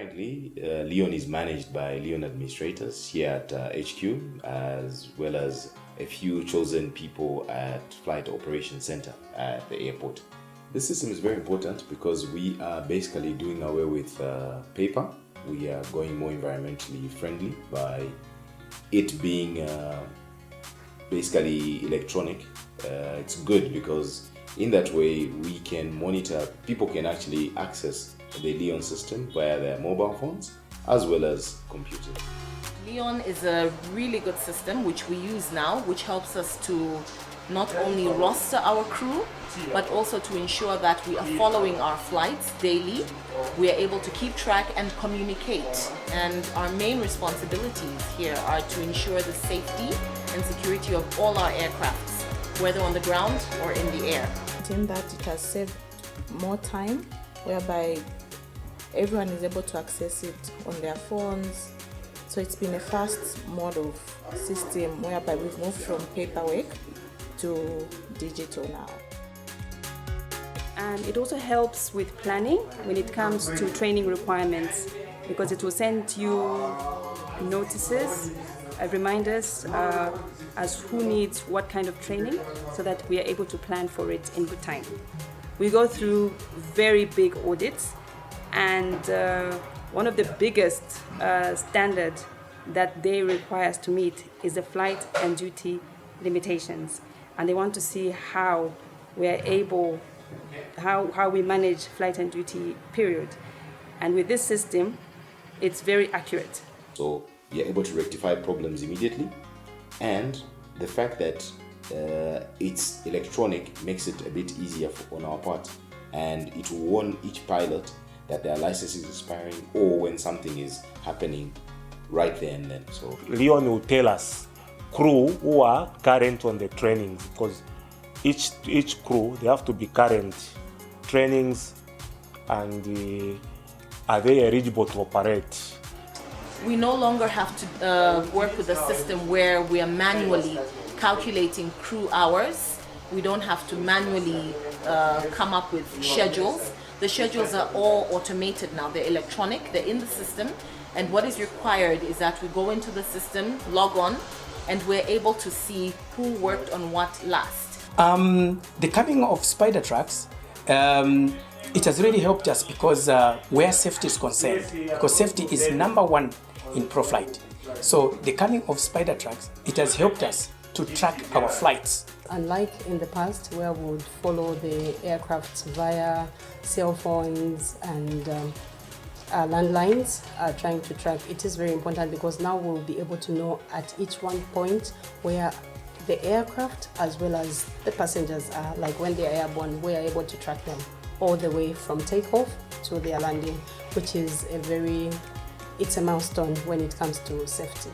Currently, Leon is managed by Leon administrators here at HQ, as well as a few chosen people at Flight Operations Center at the airport. This system is very important because we are basically doing away with paper. We are going more environmentally friendly by it being basically electronic. It's good because in that way we can monitor, people can actually access the Leon system via their mobile phones as well as computers. Leon is a really good system which we use now, which helps us to not only roster our crew, but also to ensure that we are following our flights daily. We are able to keep track and communicate. And our main responsibilities here are to ensure the safety and security of all our aircrafts, whether on the ground or in the air. In that it has saved more time, whereby everyone is able to access it on their phones. So it's been a fast mode of system whereby we've moved from paperwork to digital now. And it also helps with planning when it comes to training requirements, because it will send you notices, reminders as who needs what kind of training, so that we are able to plan for it in good time. We go through very big audits, and one of the biggest standards that they require us to meet is the flight and duty limitations. And they want to see how we are able, how we manage flight and duty period. And with this system, it's very accurate. So you're able to rectify problems immediately, and the fact that it's electronic makes it a bit easier on our part, and it will warn each pilot that their license is expiring or when something is happening right there and then. So Leon will tell us crew who are current on the trainings, because each crew, they have to be current trainings, and are they eligible to operate. We no longer have to work with a system where we are manually calculating crew hours. We don't have to manually come up with schedules. The schedules are all automated now. They're electronic, they're in the system, and what is required is that we go into the system, log on, and we're able to see who worked on what last. The coming of Spidertracks, it has really helped us because where safety is concerned, because safety is #1 in Proflight. So the coming of Spidertracks, it has helped us to track our flights. Unlike in the past where we would follow the aircraft via cell phones and landlines trying to track, it is very important because now we'll be able to know at each one point where the aircraft as well as the passengers are, like when they are airborne, we are able to track them all the way from takeoff to their landing, which is it's a milestone when it comes to safety.